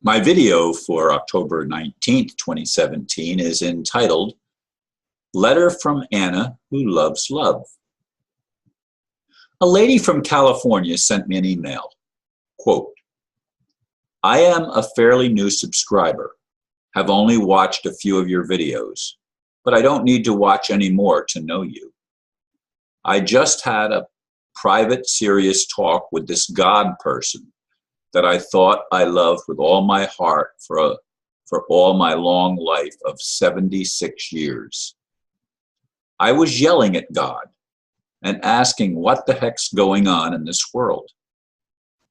My video for October 19th, 2017 is entitled Letter from Anna Who Loves Love. A lady from California sent me an email. Quote, I am a fairly new subscriber, have only watched a few of your videos, but I don't need to watch any more to know you. I just had a private, serious talk with this God person that I thought I loved with all my heart for all my long life of 76 years. I was yelling at God and asking what the heck's going on in this world.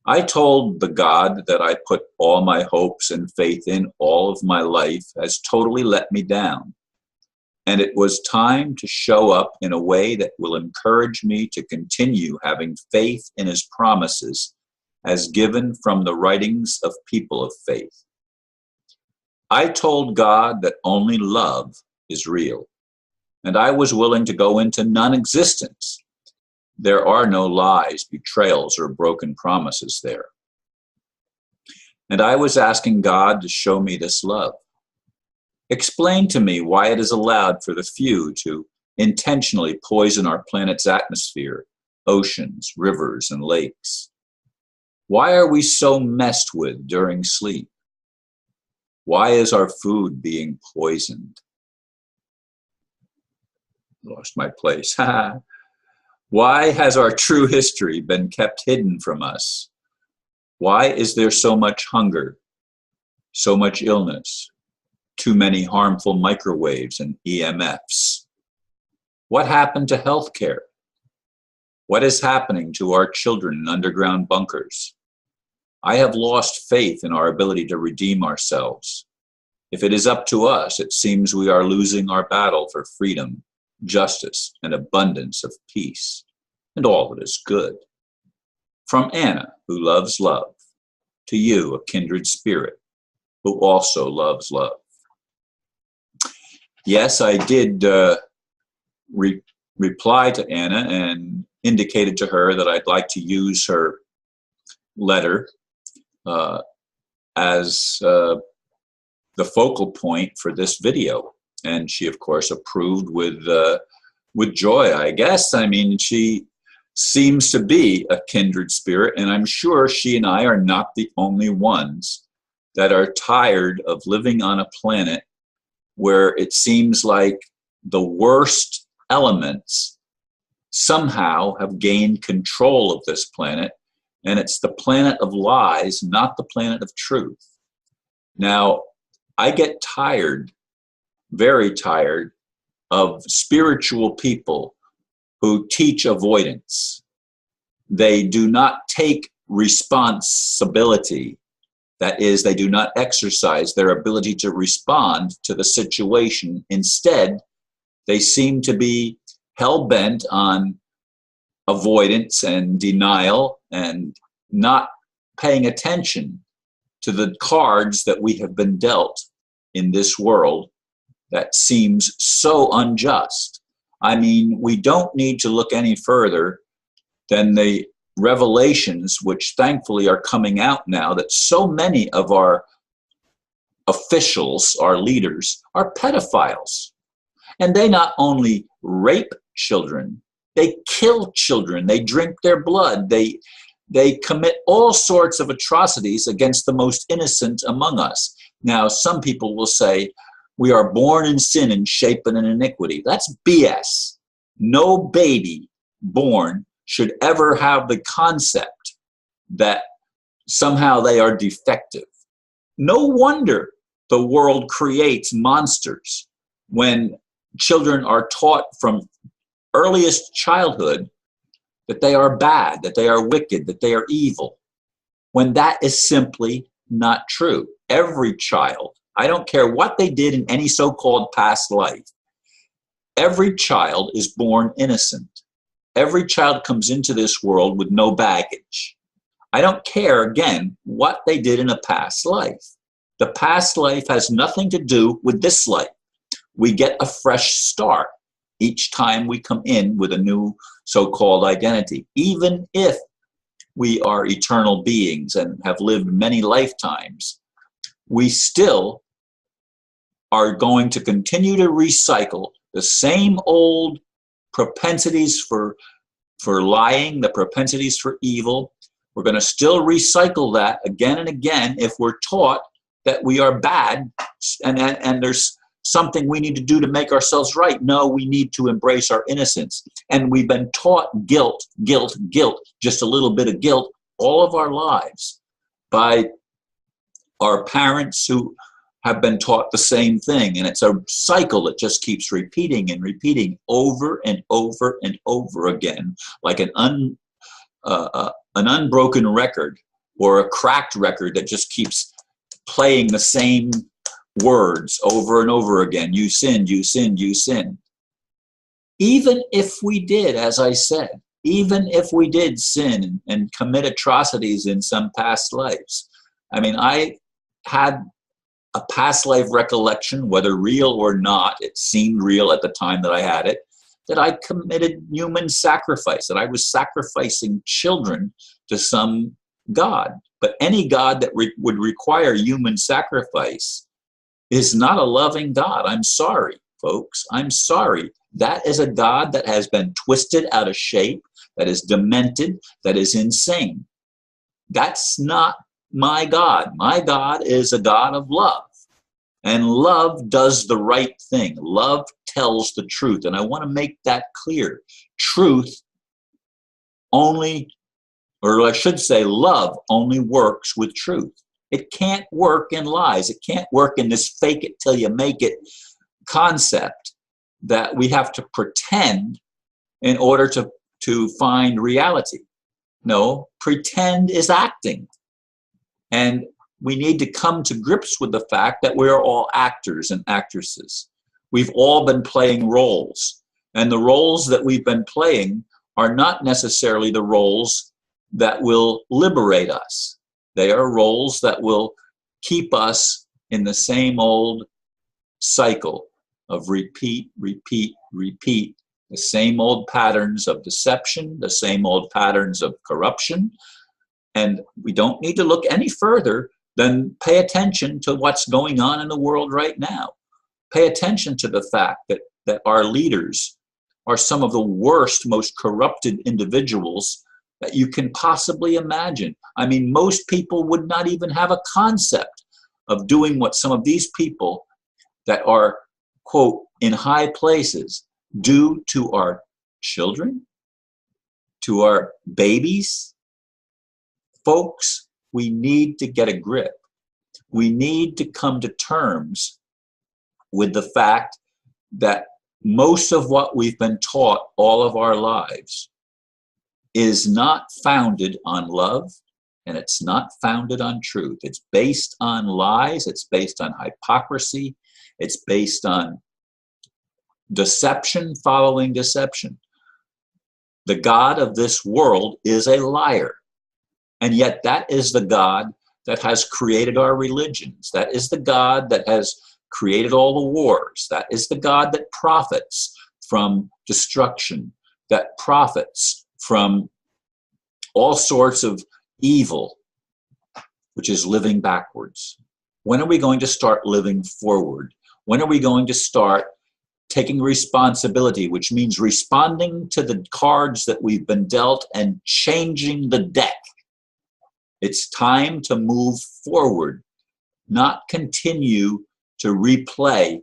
I told the God that I put all my hopes and faith in all of my life has totally let me down, and it was time to show up in a way that will encourage me to continue having faith in his promises as given from the writings of people of faith. I told God that only love is real, and I was willing to go into non-existence. There are no lies, betrayals, or broken promises there. And I was asking God to show me this love. Explain to me why it is allowed for the few to intentionally poison our planet's atmosphere, oceans, rivers, and lakes. Why are we so messed with during sleep? Why is our food being poisoned? Lost my place. Why has our true history been kept hidden from us? Why is there so much hunger, so much illness, too many harmful microwaves and EMFs? What happened to healthcare? What is happening to our children in underground bunkers? I have lost faith in our ability to redeem ourselves. If it is up to us, it seems we are losing our battle for freedom, justice, and abundance of peace, and all that is good. From Anna, who loves love, to you, a kindred spirit, who also loves love. Yes, I did reply to Anna and indicated to her that I'd like to use her letter as the focal point for this video. And she, of course, approved with joy, I guess. I mean, she seems to be a kindred spirit, and I'm sure she and I are not the only ones that are tired of living on a planet where it seems like the worst elements somehow have gained control of this planet, and it's the planet of lies, not the planet of truth. Now, I get tired, very tired, of spiritual people who teach avoidance. They do not take responsibility. That is, they do not exercise their ability to respond to the situation. Instead, they seem to be hell-bent on avoidance and denial and not paying attention to the cards that we have been dealt in this world that seems so unjust. I mean, we don't need to look any further than the revelations, which thankfully are coming out now, that so many of our officials, our leaders, are pedophiles. And they not only rape children, they kill children, they drink their blood, they commit all sorts of atrocities against the most innocent among us. Now, some people will say, we are born in sin and shapen in iniquity. That's BS. No baby born should ever have the concept that somehow they are defective. No wonder the world creates monsters when children are taught from earliest childhood that they are bad, that they are wicked, that they are evil, when that is simply not true. Every child, I don't care what they did in any so-called past life, every child is born innocent. Every child comes into this world with no baggage. I don't care, again, what they did in a past life. The past life has nothing to do with this life. We get a fresh start each time we come in with a new so-called identity. Even if we are eternal beings and have lived many lifetimes, we still are going to continue to recycle the same old propensities for lying, the propensities for evil. We're going to still recycle that again and again if we're taught that we are bad and there's something we need to do to make ourselves right. No, we need to embrace our innocence. And we've been taught guilt, guilt, guilt, just a little bit of guilt all of our lives by our parents who have been taught the same thing. And it's a cycle that just keeps repeating and repeating over and over and over again, like an unbroken record or a cracked record that just keeps playing the same words over and over again. You sinned, you sinned, you sinned. Even if we did, as I said, even if we did sin and commit atrocities in some past lives. I mean, I had a past life recollection, whether real or not, it seemed real at the time that I had it, that I committed human sacrifice, that I was sacrificing children to some God. But any God that would require human sacrifice is not a loving God. I'm sorry, folks. I'm sorry. That is a God that has been twisted out of shape, that is demented, that is insane. That's not my God. My God is a God of love. And love does the right thing. Love tells the truth. And I want to make that clear. Truth only, or I should say, love only works with truth. It can't work in lies. It can't work in this fake it till you make it concept that we have to pretend in order to find reality. No, pretend is acting. And we need to come to grips with the fact that we are all actors and actresses. We've all been playing roles. And the roles that we've been playing are not necessarily the roles that will liberate us. They are roles that will keep us in the same old cycle of repeat, repeat, repeat, the same old patterns of deception, the same old patterns of corruption. And we don't need to look any further than pay attention to what's going on in the world right now. Pay attention to the fact that our leaders are some of the worst, most corrupted individuals that you can possibly imagine. I mean, most people would not even have a concept of doing what some of these people that are, quote, in high places do to our children, to our babies. Folks, we need to get a grip. We need to come to terms with the fact that most of what we've been taught all of our lives is not founded on love, and it's not founded on truth. It's based on lies. It's based on hypocrisy. It's based on deception following deception. The God of this world is a liar. And yet that is the God that has created our religions. That is the God that has created all the wars. That is the God that profits from destruction, that profits from all sorts of evil, which is living backwards. When are we going to start living forward? When are we going to start taking responsibility, which means responding to the cards that we've been dealt and changing the deck? It's time to move forward, not continue to replay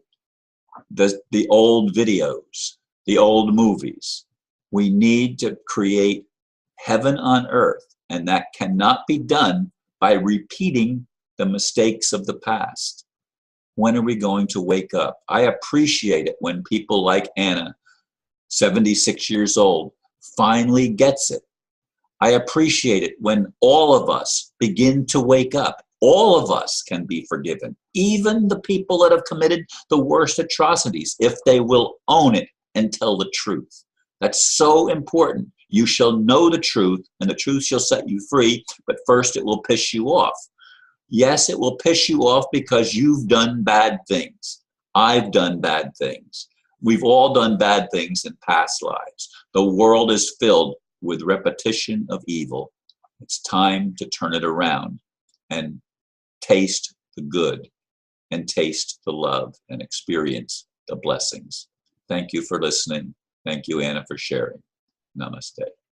the old videos, the old movies. We need to create heaven on earth, and that cannot be done by repeating the mistakes of the past. When are we going to wake up? I appreciate it when people like Anna, 76 years old, finally gets it. I appreciate it when all of us begin to wake up. All of us can be forgiven, even the people that have committed the worst atrocities, if they will own it and tell the truth. That's so important. You shall know the truth, and the truth shall set you free, but first it will piss you off. Yes, it will piss you off because you've done bad things. I've done bad things. We've all done bad things in past lives. The world is filled with repetition of evil. It's time to turn it around and taste the good, and taste the love and experience the blessings. Thank you for listening. Thank you, Anna, for sharing. Namaste.